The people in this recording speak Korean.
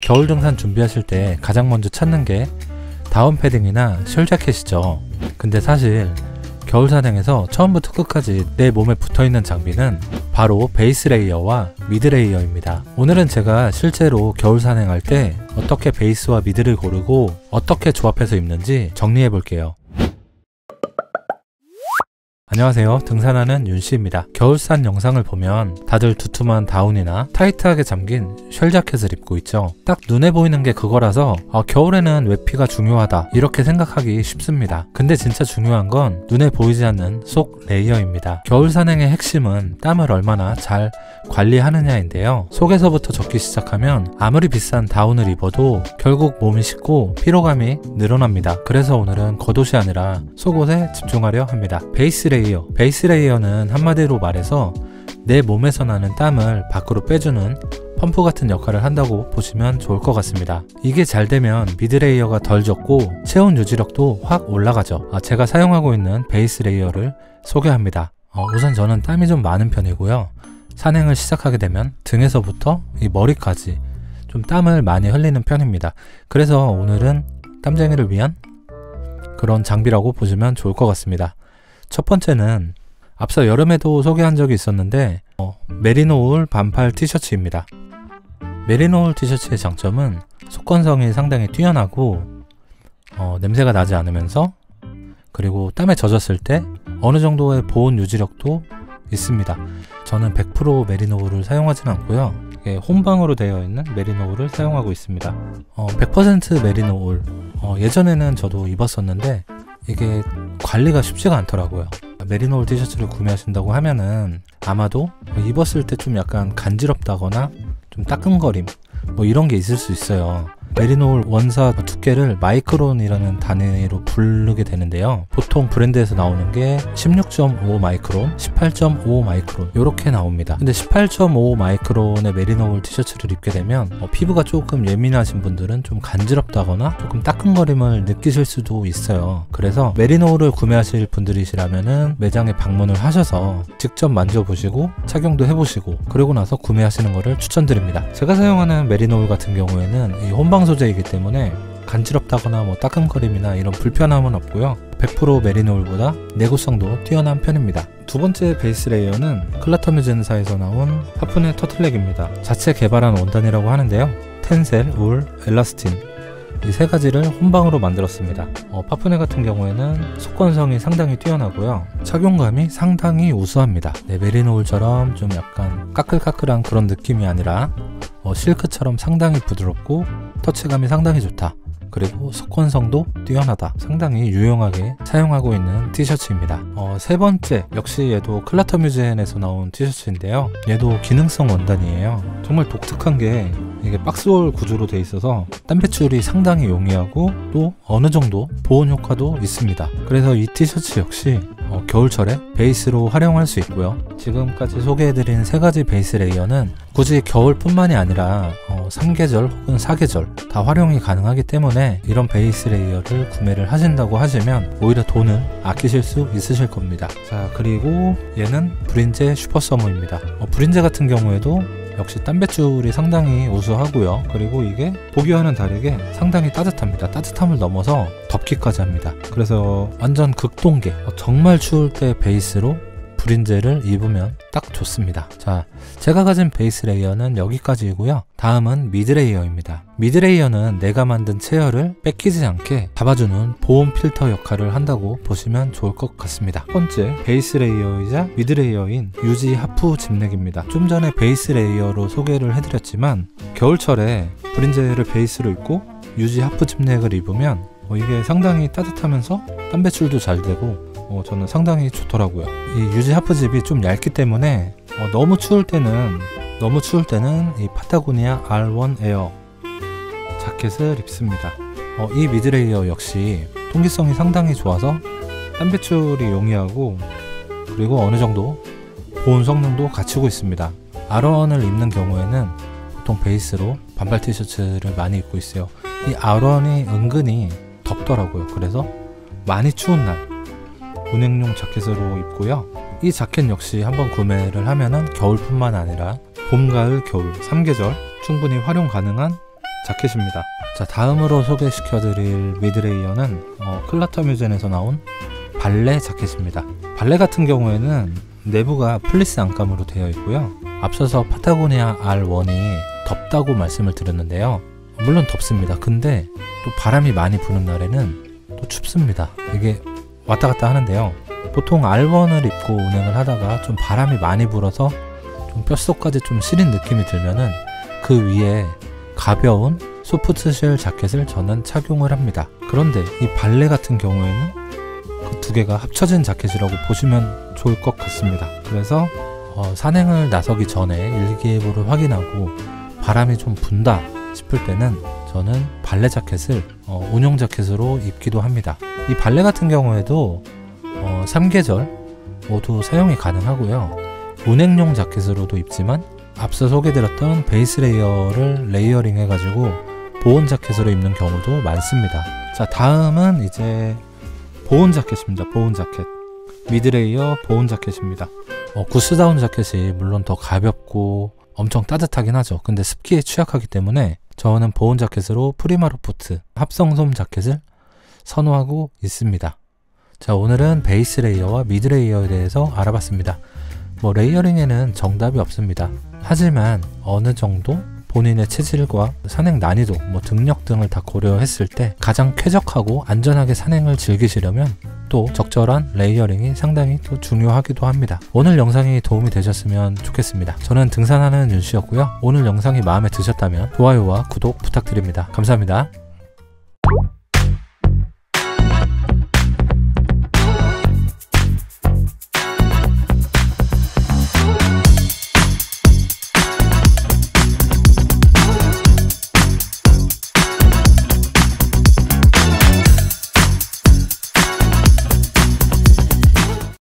겨울 등산 준비하실 때 가장 먼저 찾는 게 다운 패딩이나 쉘 자켓이죠. 근데 사실 겨울 산행에서 처음부터 끝까지 내 몸에 붙어있는 장비는 바로 베이스 레이어와 미드 레이어입니다. 오늘은 제가 실제로 겨울 산행할 때 어떻게 베이스와 미드를 고르고 어떻게 조합해서 입는지 정리해 볼게요. 안녕하세요, 등산하는 윤씨입니다. 겨울산 영상을 보면 다들 두툼한 다운이나 타이트하게 잠긴 쉘 자켓을 입고 있죠. 딱 눈에 보이는 게 그거라서 겨울에는 외피가 중요하다 이렇게 생각하기 쉽습니다. 근데 진짜 중요한 건 눈에 보이지 않는 속 레이어입니다. 겨울 산행의 핵심은 땀을 얼마나 잘 관리하느냐인데요. 속에서부터 젖기 시작하면 아무리 비싼 다운을 입어도 결국 몸이 식고 피로감이 늘어납니다. 그래서 오늘은 겉옷이 아니라 속옷에 집중하려 합니다. 베이스 레이어는 한마디로 말해서 내 몸에서 나는 땀을 밖으로 빼주는 펌프 같은 역할을 한다고 보시면 좋을 것 같습니다. 이게 잘 되면 미드 레이어가 덜 젖고 체온 유지력도 확 올라가죠. 제가 사용하고 있는 베이스 레이어를 소개합니다. 우선 저는 땀이 좀 많은 편이고요. 산행을 시작하게 되면 등에서부터 이 머리까지 좀 땀을 많이 흘리는 편입니다. 그래서 오늘은 땀쟁이를 위한 그런 장비라고 보시면 좋을 것 같습니다. 첫 번째는 앞서 여름에도 소개한 적이 있었는데 메리노 울 반팔 티셔츠입니다. 메리노 울 티셔츠의 장점은 속건성이 상당히 뛰어나고 냄새가 나지 않으면서 그리고 땀에 젖었을 때 어느 정도의 보온 유지력도 있습니다. 저는 100% 메리노 울을 사용하진 않고요. 혼방으로 되어 있는 메리노 울을 사용하고 있습니다. 100% 메리노 울 예전에는 저도 입었었는데 이게 관리가 쉽지가 않더라고요. 메리노 울 티셔츠를 구매하신다고 하면은 아마도 입었을 때 좀 약간 간지럽다거나 좀 따끔거림 이런 게 있을 수 있어요. 메리노 울 원사 두께를 마이크론이라는 단위로 부르게 되는데요. 보통 브랜드에서 나오는 게 16.5 마이크론, 18.5 마이크론 이렇게 나옵니다. 근데 18.5 마이크론의 메리노 울 티셔츠를 입게 되면 피부가 조금 예민하신 분들은 좀 간지럽다거나 조금 따끔거림을 느끼실 수도 있어요. 그래서 메리노 울을 구매하실 분들이시라면은 매장에 방문을 하셔서 직접 만져보시고 착용도 해보시고 그러고 나서 구매하시는 것을 추천드립니다. 제가 사용하는 메리노 울 같은 경우에는 이 혼방 소재이기 때문에 간지럽다거나 다끔거림이나 이런 불편함은 없고요. 100% 메리노 울보다 내구성도 뛰어난 편입니다. 두 번째 베이스 레이어는 클라터뮤젠사에서 나온 파푸네 터틀넥입니다. 자체 개발한 원단이라고 하는데요. 텐셀, 울, 엘라스틴 이 세 가지를 혼방으로 만들었습니다. 파푸네 같은 경우에는 속건성이 상당히 뛰어나고요. 착용감이 상당히 우수합니다. 메리노 울처럼 좀 약간 까끌까끌한 그런 느낌이 아니라 실크처럼 상당히 부드럽고 터치감이 상당히 좋다. 그리고 속건성도 뛰어나다. 상당히 유용하게 사용하고 있는 티셔츠입니다. 세 번째, 역시 얘도 클라터뮤젠에서 나온 티셔츠인데요. 얘도 기능성 원단이에요. 정말 독특한 게 이게 박스홀 구조로 되어 있어서 땀 배출이 상당히 용이하고 또 어느 정도 보온 효과도 있습니다. 그래서 이 티셔츠 역시 겨울철에 베이스로 활용할 수 있고요. 지금까지 소개해드린 세 가지 베이스 레이어는 굳이 겨울뿐만이 아니라 3계절 혹은 4계절 다 활용이 가능하기 때문에 이런 베이스 레이어를 구매를 하신다고 하시면 오히려 돈을 아끼실 수 있으실 겁니다. 자, 그리고 얘는 브린제 슈퍼서머입니다. 브린제 같은 경우에도 역시 땀 배출이 상당히 우수하고요. 그리고 이게 보기와는 다르게 상당히 따뜻합니다. 따뜻함을 넘어서 덥기까지 합니다. 그래서 완전 극동계, 정말 추울 때 베이스로 브린제를 입으면 딱 좋습니다. 자, 제가 가진 베이스 레이어는 여기까지이고요. 다음은 미드 레이어입니다. 미드 레이어는 내가 만든 체열을 뺏기지 않게 잡아주는 보온 필터 역할을 한다고 보시면 좋을 것 같습니다. 첫 번째, 베이스 레이어이자 미드 레이어인 유지 하프 짚넥입니다. 좀 전에 베이스 레이어로 소개를 해드렸지만 겨울철에 브린제를 베이스로 입고 유지 하프 짚넥을 입으면 이게 상당히 따뜻하면서 땀 배출도 잘 되고 저는 상당히 좋더라고요. 이 유지 하프집이 좀 얇기 때문에 너무 추울 때는 이 파타고니아 R1 에어 자켓을 입습니다. 이 미드레이어 역시 통기성이 상당히 좋아서 땀 배출이 용이하고 그리고 어느 정도 보온 성능도 갖추고 있습니다. R1을 입는 경우에는 보통 베이스로 반팔 티셔츠를 많이 입고 있어요. 이 R1이 은근히 덥더라고요. 그래서 많이 추운 날 운행용 자켓으로 입고요. 이 자켓 역시 한번 구매를 하면은 겨울뿐만 아니라 봄, 가을, 겨울 3계절 충분히 활용 가능한 자켓입니다. 자, 다음으로 소개시켜드릴 미드레이어는 클라터 뮤젠에서 나온 발레 자켓입니다. 발레 같은 경우에는 내부가 플리스 안감으로 되어 있고요. 앞서서 파타고니아 R1이 덥다고 말씀을 드렸는데요. 물론 덥습니다. 근데 또 바람이 많이 부는 날에는 또 춥습니다. 이게 왔다 갔다 하는데요. 보통 R1을 입고 운행을 하다가 좀 바람이 많이 불어서 좀 뼛속까지 좀 시린 느낌이 들면은 그 위에 가벼운 소프트쉘 자켓을 저는 착용을 합니다. 그런데 이 발레 같은 경우에는 그 두 개가 합쳐진 자켓이라고 보시면 좋을 것 같습니다. 그래서 산행을 나서기 전에 일기예보를 확인하고 바람이 좀 분다 싶을 때는 저는 발레 자켓을 운용 자켓으로 입기도 합니다. 이 발레 같은 경우에도 3계절 모두 사용이 가능하고요. 운행용 자켓으로도 입지만 앞서 소개드렸던 베이스 레이어를 레이어링 해가지고 보온 자켓으로 입는 경우도 많습니다. 자, 다음은 이제 보온 자켓입니다. 보온 자켓. 미드레이어 보온 자켓입니다. 구스다운 자켓이 물론 더 가볍고 엄청 따뜻하긴 하죠. 근데 습기에 취약하기 때문에 저는 보온 자켓으로 프리마로포트 합성솜 자켓을 선호하고 있습니다. 자, 오늘은 베이스 레이어와 미드 레이어에 대해서 알아봤습니다. 레이어링에는 정답이 없습니다. 하지만 어느 정도 본인의 체질과 산행 난이도, 등력 등을 다 고려했을 때 가장 쾌적하고 안전하게 산행을 즐기시려면 또 적절한 레이어링이 상당히 또 중요하기도 합니다. 오늘 영상이 도움이 되셨으면 좋겠습니다. 저는 등산하는 윤씨였고요. 오늘 영상이 마음에 드셨다면 좋아요와 구독 부탁드립니다. 감사합니다.